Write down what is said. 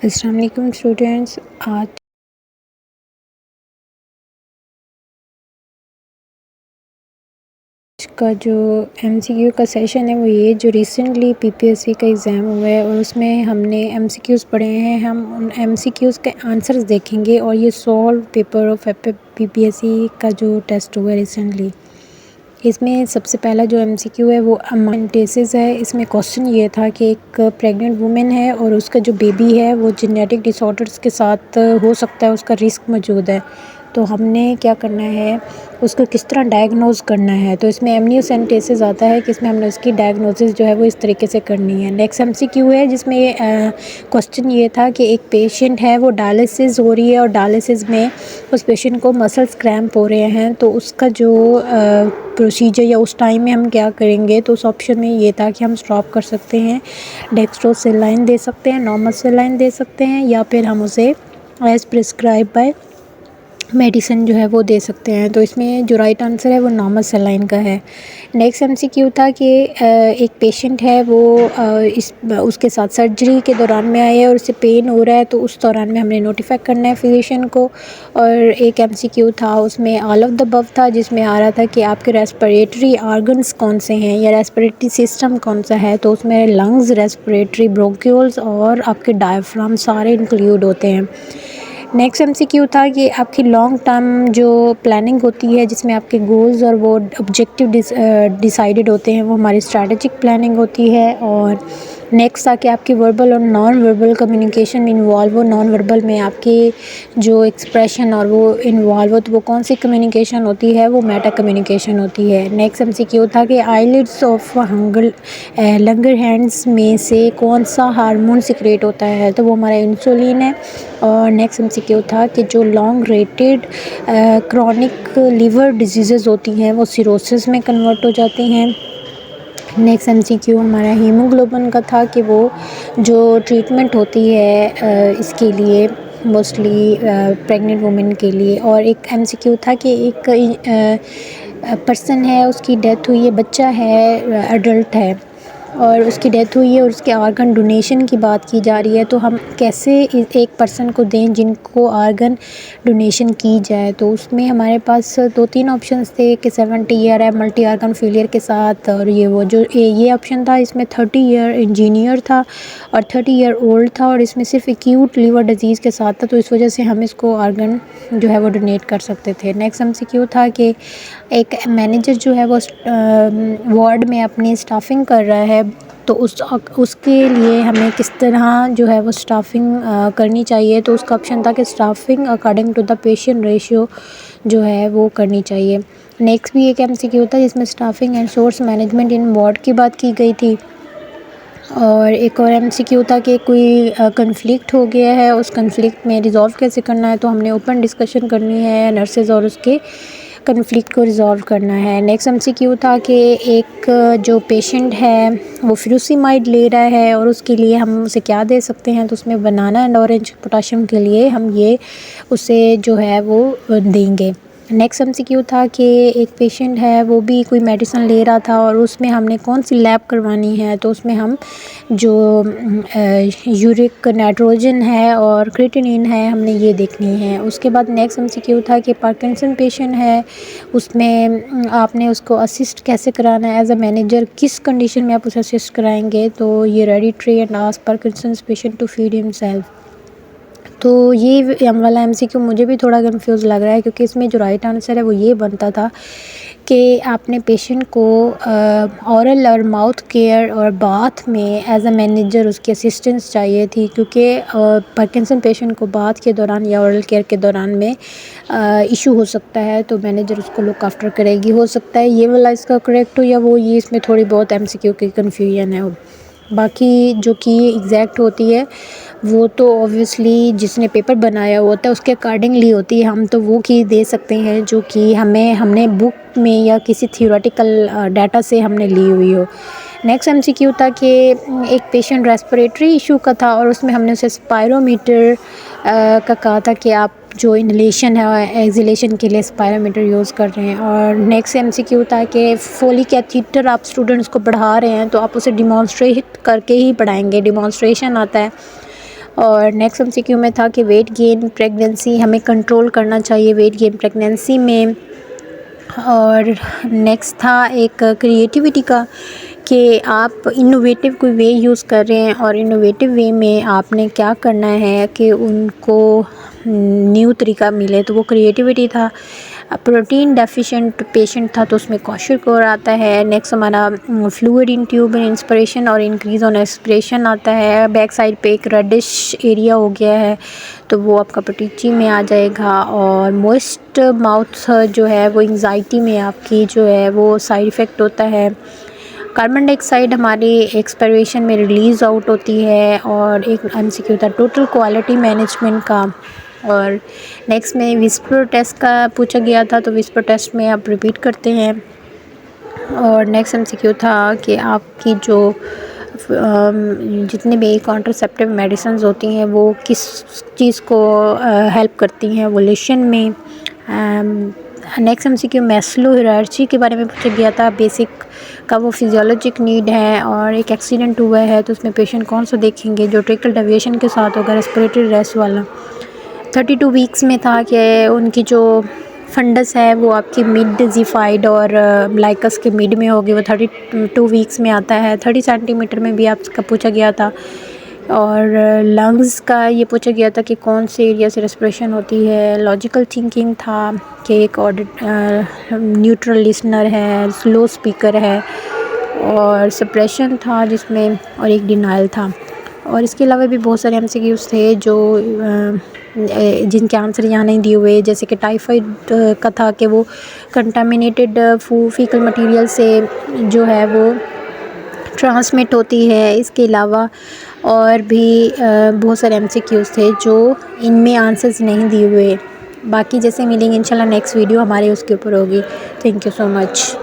अस्सलाम वालेकुम स्टूडेंट्स। आज का जो एमसीक्यू का सेशन है वो ये जो रिसेंटली पीपीएससी का एग्ज़ाम हुआ है और उसमें हमने एमसीक्यूज़ पढ़े हैं। हम उन एमसीक्यूज़ के आंसर्स देखेंगे और ये सॉल्व पेपर ऑफ पीपीएससी का जो टेस्ट हुआ है रिसेंटली, इसमें सबसे पहला जो एमसीक्यू है वो अमाइंटेसिस है। इसमें क्वेश्चन ये था कि एक प्रेग्नेंट वुमेन है और उसका जो बेबी है वो जेनेटिक डिसऑर्डर्स के साथ हो सकता है, उसका रिस्क मौजूद है। तो हमने क्या करना है, उसको किस तरह डायग्नोज करना है। तो इसमें एमनियोसेंटेसिस आता है कि इसमें हमने उसकी डायग्नोसिस जो है वो इस तरीके से करनी है। नेक्स्ट एमसीक्यू है जिसमें क्वेश्चन ये था कि एक पेशेंट है वो डायलिसिस हो रही है और डायलिसिस में उस पेशेंट को मसल्स क्रैम्प हो रहे हैं, तो उसका जो प्रोसीजर या उस टाइम में हम क्या करेंगे। तो उस ऑप्शन में ये था कि हम स्टॉप कर सकते हैं, डेक्स्ट्रोसेलाइन दे सकते हैं, नॉर्मल सेलाइन दे सकते हैं, या फिर हम उसे एज़ प्रिस्क्राइब बाय मेडिसिन जो है वो दे सकते हैं। तो इसमें जो राइट आंसर है वो नॉर्मल सेलाइन का है। नेक्स्ट एमसीक्यू था कि एक पेशेंट है वो उसके साथ सर्जरी के दौरान में आया है और उसे पेन हो रहा है, तो उस दौरान में हमने नोटिफाई करना है फिजिशियन को। और एक एमसीक्यू था उसमें ऑल ऑफ द अबव था, जिसमें आ रहा था कि आपके रेस्पिरेटरी ऑर्गन्स कौन से हैं या रेस्पिरेटरी सिस्टम कौन सा है। तो उसमें लंग्स, रेस्पिरेटरी ब्रोंक्यूल्स और आपके डायफ्राम सारे इंक्लूड होते हैं। नेक्स्ट एमसीक्यू था कि आपकी लॉन्ग टर्म जो प्लानिंग होती है जिसमें आपके गोल्स और वो ऑब्जेक्टिव डिसाइडेड होते हैं, वो हमारी स्ट्रैटेजिक प्लानिंग होती है। और नेक्स्ट था कि आपकी वर्बल और नॉन वर्बल कम्युनिकेशन इन्वॉल्व हो। नॉन वर्बल में आपके जो एक्सप्रेशन और वो इन्वॉल्व हो, तो वो कौन सी कम्युनिकेशन होती है, वो मेटा कम्युनिकेशन होती है। नेक्स्ट एमसीक्यू था कि आईलिड्स ऑफ लंगर हैंड्स में से कौन सा हार्मोन सिक्रेट होता है, तो वो हमारा इंसुलिन है। और नेक्स्ट एमसीक्यू था कि जो long rated chronic liver diseases होती हैं वो सिरोसिस में कन्वर्ट हो जाती हैं। नेक्स्ट एमसीक्यू हमारा हीमोग्लोबिन का था कि वो जो ट्रीटमेंट होती है इसके लिए मोस्टली प्रेग्नेंट वुमेन के लिए। और एक एमसीक्यू था कि एक पर्सन है, उसकी डेथ हुई है, बच्चा है, एडल्ट है और उसकी डेथ हुई है और उसके ऑर्गन डोनेशन की बात की जा रही है। तो हम कैसे एक पर्सन को दें जिनको ऑर्गन डोनेशन की जाए। तो उसमें हमारे पास 2-3 ऑप्शंस थे कि 70 ईयर है मल्टी ऑर्गन फेलियर के साथ, और ये ऑप्शन था, इसमें 30 ईयर इंजीनियर था और 30 ईयर ओल्ड था, और इसमें सिर्फ एक्यूट लिवर डिजीज़ के साथ था। तो इस वजह से हम इसको ऑर्गन जो है वो डोनेट कर सकते थे। नेक्स्ट एमसीक्यू था कि एक मैनेजर जो है वो वार्ड में अपनी स्टाफिंग कर रहा है, तो उसके लिए हमें किस तरह जो है वो स्टाफिंग करनी चाहिए। तो उसका ऑप्शन था कि staffing according to the patient ratio जो है वो करनी चाहिए। नेक्स्ट भी एक एमसीक्यू था जिसमें staffing and source management in ward की बात की गई थी। और एक और एमसीक्यू था कि कोई कन्फ्लिक्ट हो गया है, उस कन्फ्लिक्ट में रिज़ॉल्व कैसे करना है। तो हमने ओपन डिस्कशन करनी है नर्सेज और उसके कन्फ्लिक्ट को रिज़ॉल्व करना है। नेक्स्ट एमसीक्यू था कि एक जो पेशेंट है वो फ्यूसिमाइड ले रहा है और उसके लिए हम उसे क्या दे सकते हैं। तो उसमें बनाना एंड ऑरेंज पोटाशियम के लिए हम ये उसे जो है वो देंगे। नेक्स्ट एमसीक्यू था कि एक पेशेंट है वो भी कोई मेडिसिन ले रहा था और उसमें हमने कौन सी लैब करवानी है। तो उसमें हम जो यूरिक नाइट्रोजन है और क्रिएटिनिन है हमने ये देखनी है। उसके बाद नेक्स्ट एमसीक्यू था कि पार्किंसन पेशेंट है, उसमें आपने उसको असिस्ट कैसे कराना है एज अ मैनेजर, किस कंडीशन में आप उसे असिस्ट कराएंगे। तो ये ready try and ask Parkinson patient to feed himself. तो ये वाला एमसीक्यू मुझे भी थोड़ा कंफ्यूज लग रहा है, क्योंकि इसमें जो राइट आंसर है वो ये बनता था कि आपने पेशेंट को ऑरल और माउथ केयर और बाथ में एज अ मैनेजर उसकी असिस्टेंस चाहिए थी, क्योंकि पार्किंसन पेशेंट को बाथ के दौरान या ऑरल केयर के दौरान में इशू हो सकता है, तो मैनेजर उसको लुक आफ्टर करेगी। हो सकता है ये वाला इसका करेक्ट हो या वो, ये इसमें थोड़ी बहुत एमसीक्यू की कन्फ्यूजन है। बाकी जो की एग्जैक्ट होती है वो तो ऑब्वियसली जिसने पेपर बनाया होता है उसके अकॉर्डिंगली होती है। हम तो वो की दे सकते हैं जो कि हमने बुक में या किसी थियोरेटिकल डाटा से हमने ली हुई हो। नेक्स्ट एमसीक्यू था कि एक पेशेंट रेस्पिरेटरी इशू का था और उसमें हमने उसे स्पायरोमीटर का कहा था कि आप जो इनहेलेशन है एक्सहेलेशन के लिए स्पायरोमीटर यूज़ कर रहे हैं। और नेक्स्ट एमसीक्यू था कि फोलिक कैथीटर आप स्टूडेंट्स को पढ़ा रहे हैं तो आप उसे डिमॉन्स्ट्रेट करके ही पढ़ाएंगे, डिमॉन्स्ट्रेशन आता है। और नेक्स्ट एमसीक्यू में था कि वेट गेन प्रेगनेंसी हमें कंट्रोल करना चाहिए वेट गेन प्रेगनेंसी में। और नेक्स्ट था एक क्रिएटिविटी का कि आप इनोवेटिव कोई वे यूज़ कर रहे हैं और इनोवेटिव वे में आपने क्या करना है कि उनको न्यू तरीका मिले, तो वो क्रिएटिविटी था। प्रोटीन डेफिशिएंट पेशेंट था तो उसमें क्वेश्चन आता है। नेक्स्ट हमारा फ्लूइड इन ट्यूब इंस्पिरेशन और इंक्रीज़ ऑन एक्सप्रेशन आता है। बैक साइड पे एक रेडिश एरिया हो गया है तो वो आपका पटीची में आ जाएगा। और मोइस्ट माउथ जो है वो एंजाइटी में आपकी जो है वो साइड इफ़ेक्ट होता है। कार्बन डाइऑक्साइड हमारी एक्सपिरेशन में रिलीज़ आउट होती है। और एक एमसीक्यू था टोटल क्वालिटी मैनेजमेंट का। और नेक्स्ट में विस्पर टेस्ट का पूछा गया था, तो विस्पर टेस्ट में आप रिपीट करते हैं। और नेक्स्ट एमसीक्यू था कि आपकी जो जितने भी कॉन्ट्रासेप्टिव मेडिसिन्स होती हैं वो किस चीज़ को हेल्प करती हैं ओव्यूलेशन में। नेक्स्ट एमसीक्यू मैस्लो हायरार्की के बारे में पूछा गया था। बेसिक का वो फिजियोलॉजिक नीड है और एक एक्सीडेंट हुआ है तो उसमें पेशेंट कौन सा देखेंगे जो ट्रिकल डेविएशन के साथ होगा, रेस्पिरेटरी रेस्ट वाला। 32 वीक्स में था कि उनकी जो फंडस है वो आपकी मिड जिफाइड और लाइकस के मिड में होगी, वो 32 वीक्स में आता है। 30 सेंटीमीटर में भी आपका पूछा गया था। और लंग्स का ये पूछा गया था कि कौन से एरिया से रेस्पिरेशन होती है। लॉजिकल थिंकिंग था कि एक न्यूट्रल लिसनर है, स्लो स्पीकर है। और सप्रेशन था जिसमें, और एक डिनाइल था। और इसके अलावा भी बहुत सारे एमसीक्यूज़ थे जो जिनके आंसर यहाँ नहीं दिए हुए, जैसे कि टाइफाइड का था कि वो कंटामिनेटेड फीकल मटेरियल से जो है वो ट्रांसमिट होती है। इसके अलावा और भी बहुत सारे एमसीक्यूज़ थे जो इनमें आंसर्स नहीं दिए हुए। बाकी जैसे मिलेंगे इंशाल्लाह नेक्स्ट वीडियो हमारे उसके ऊपर होगी। Thank you so much.